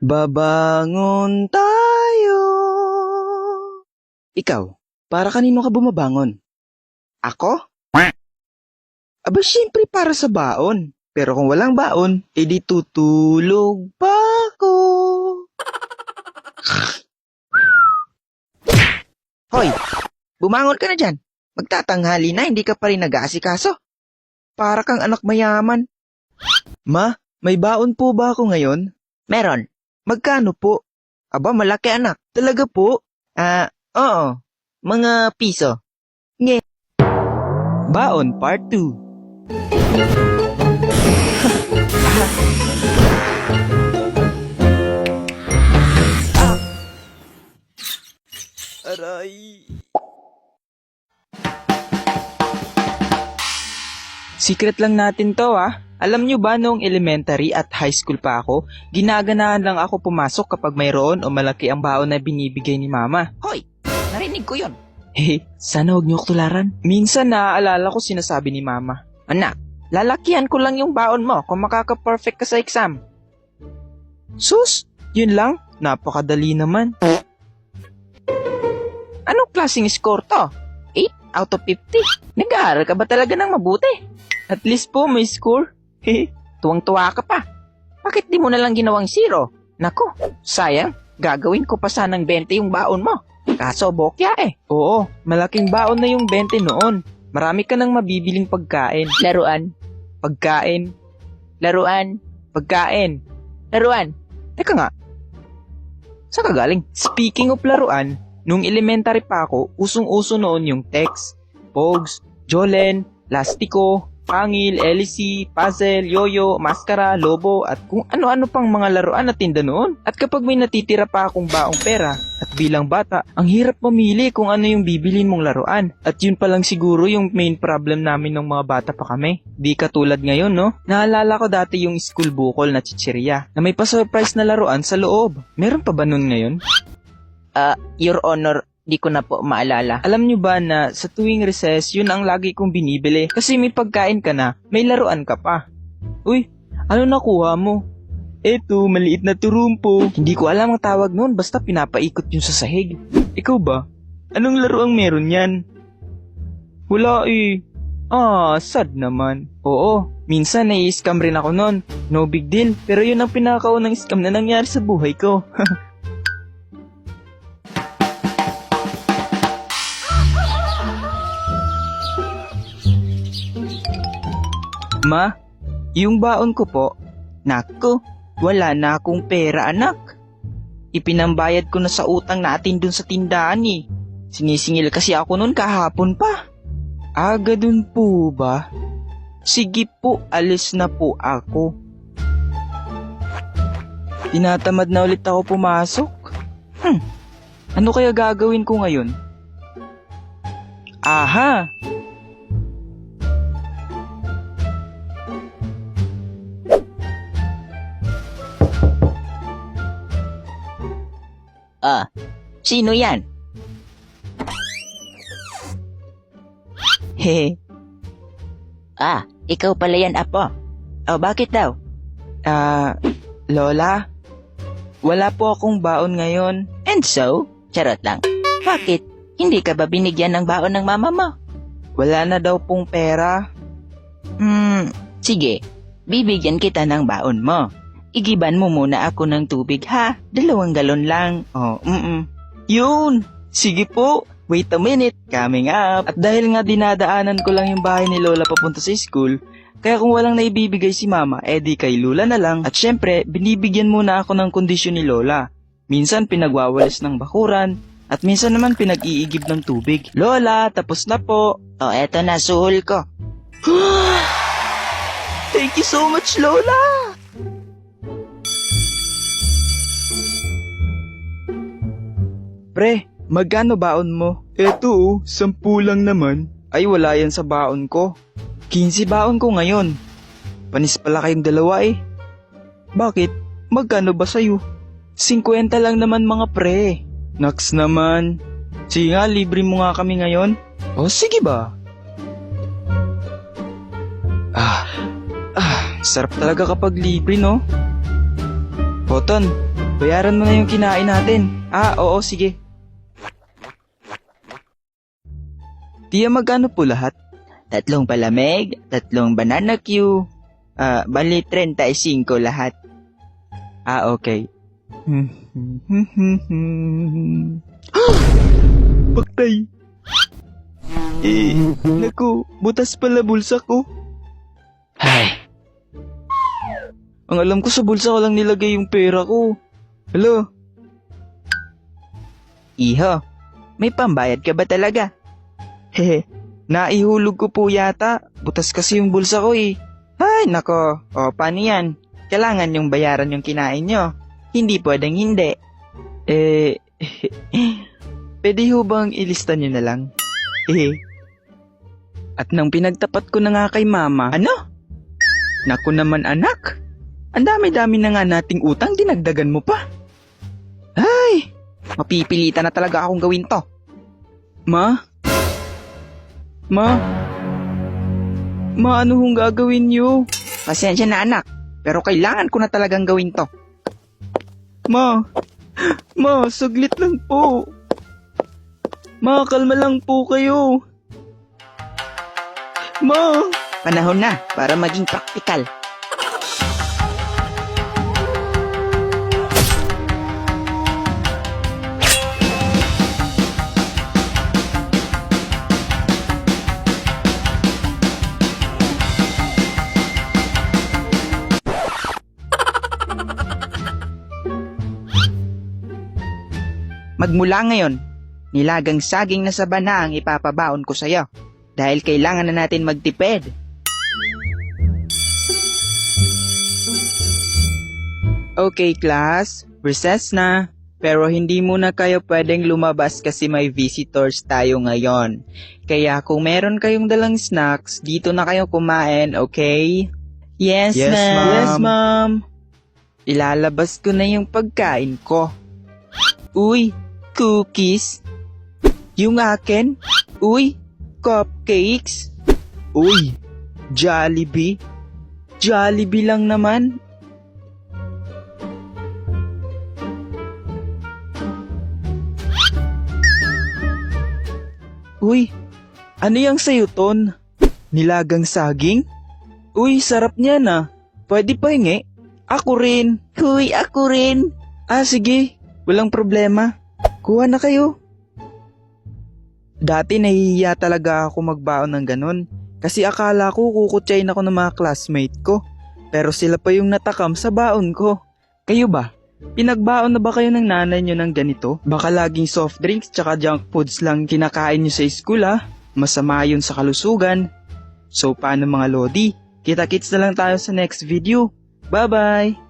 Babangon tayo. Ikaw, para kanino ka bumabangon? Ako? Aba, siyempre para sa baon. Pero kung walang baon, edi tutulog pa ako. Hoy, bumangon ka na dyan. Magtatanghali na, hindi ka pa rin nag-aasikaso. Para kang anak mayaman. Ma, may baon po ba ako ngayon? Meron. Magkano po? Aba, malaki anak. Talaga po? Oo. Mga piso. Nge. Baon Part 2. Aray. Secret lang natin to Alam nyo ba noong elementary at high school pa ako, ginaganahan lang ako pumasok kapag mayroon o malaki ang baon na binibigay ni mama. Hoy, narinig ko yon. Sana huwag nyo tularan. Minsan naaalala ko sinasabi ni mama, Anak, lalakihan ko lang yung baon mo kung makaka-perfect ka sa exam. Sus, yun lang? Napakadali naman. Anong klaseng score to? 8 out of 50? Nag-aaral ka ba talaga ng mabuti? At least po may score. Tuwang-tuwa ka pa. Bakit di mo na lang ginawang 0? Nako, sayang. Gagawin ko pa sanang 20 yung baon mo. Kaso bokya Oo, malaking baon na yung 20 noon. Marami ka nang mabibiling pagkain. Laruan. Pagkain. Laruan. Pagkain. Laruan. Teka nga. Saan ka galing? Speaking of laruan, nung elementary pa ako, usong-uso noon yung text, pogs, jolen, lastiko, pangil, LC, puzzle, yoyo, maskara, lobo, at kung ano-ano pang mga laruan na tinda noon. At kapag may natitira pa akong baong pera, at bilang bata, ang hirap mamili kung ano yung bibilin mong laruan. At yun pa lang siguro yung main problem namin ng mga bata pa kami. Di katulad ngayon, no? Naalala ko dati yung school bukol na chichirya, na may pa-surprise na laruan sa loob. Meron pa ba nun ngayon? Your Honor, di ko na po maalala. Alam nyo ba na sa tuwing recess, yun ang lagi kong binibili? Kasi may pagkain ka na, may laruan ka pa. Uy, ano nakuha mo? Eto, maliit na turumpo. Hindi ko alam ang tawag noon, basta pinapaikot yun sa sahig. Ikaw ba? Anong laruang meron yan? Wala sad naman. Oo, minsan nai-scam rin ako noon. No big deal, pero yun ang pinakaunang scam na nangyari sa buhay ko. Ma, yung baon ko po. Naku, wala na akong pera anak. Ipinambayad ko na sa utang natin dun sa tindahan Sinisingil kasi ako nun kahapon pa. Ganun po ba? Sige po, alis na po ako. Tinatamad na ulit ako pumasok. Ano kaya gagawin ko ngayon? Aha! Sino yan? Hehe. Ikaw pala yan, apo. Bakit daw? Lola, wala po akong baon ngayon. And so? Charot lang. Bakit? Hindi ka ba binigyan ng baon ng mama mo? Wala na daw pong pera. Sige. Bibigyan kita ng baon mo. Igiban mo muna ako ng tubig ha. 2 galon lang. Yun! Sige po! Wait a minute, coming up! At dahil nga dinadaanan ko lang yung bahay ni Lola papunta sa school, kaya kung walang naibibigay si Mama, di kay Lula na lang. At syempre, binibigyan muna ako ng kondisyon ni Lola. Minsan pinagwawalis ng bakuran, at minsan naman pinag-iigib ng tubig. Lola, tapos na po! Eto na, suhol ko. Thank you so much, Lola! Pre, magkano baon mo? Eto 10 lang naman. Ay, wala yan sa baon ko. 15 baon ko ngayon. Panis pala kayong dalawa Bakit? Magkano ba sa'yo? 50 lang naman mga pre. Naks naman. Sige nga, libre mo nga kami ngayon. Sige ba? Sarap talaga kapag libre, no? Poton, Bayaran mo na yung kinain natin. Oo, sige. Tia, magkano po lahat? 3 palamig, 3 banana Q. Bali 35 lahat. Okay. Paktay. Naku, butas pala bulsa ko. Ay, Ang alam ko sa bulsa ko lang nilagay yung pera ko. Hello? iho, may pambayad ka ba talaga? Hehe, naihulog ko po yata. Butas kasi yung bulsa ko eh. Ay, nako. Paano yan? Kailangan yung bayaran yung kinain nyo. Hindi pwedeng hindi. Pwede ho bang ilista nyo na lang? At nang pinagtapat ko na nga kay mama, Ano? naku naman anak, ang dami-dami na nga nating utang, dinagdagan mo pa. Ay, mapipilitan na talaga akong gawin to. Ma? Ano hong gagawin niyo? Pasensya na anak, pero kailangan ko na talagang gawin to. Ma, saglit lang po. Ma, kalma lang po kayo. Ma! Panahon na para maging praktikal. Magmula ngayon, nilagang saging na saba na ang ipapabaon ko sa'yo. Dahil kailangan na natin magtipid. Okay, class. Recess na. Pero hindi muna kayo pwedeng lumabas kasi may visitors tayo ngayon. Kaya kung meron kayong dalang snacks, dito na kayo kumain, okay? Yes, Yes, ma'am. Yes, ma'am. Ilalabas ko na yung pagkain ko. Uy, cookies. Yung akin? Uy, cupcakes. Uy, Jollibee. Jollibee lang naman. Uy, ano yang sayo ton? Nilagang saging? Uy, sarap niya na. Pwede pa hingi? Ako rin. Huy, ako rin. Sige. Walang problema. Kuha na kayo. Dati nahihiya talaga ako magbaon ng ganun. Kasi akala ko kukutsayin ako ng mga classmate ko. Pero sila pa yung natakam sa baon ko. Kayo ba? Pinagbaon na ba kayo ng nanay nyo ng ganito? Baka laging soft drinks tsaka junk foods lang kinakain nyo sa school Masama yun sa kalusugan. So paano mga lodi? Kita-kits na lang tayo sa next video. Bye-bye!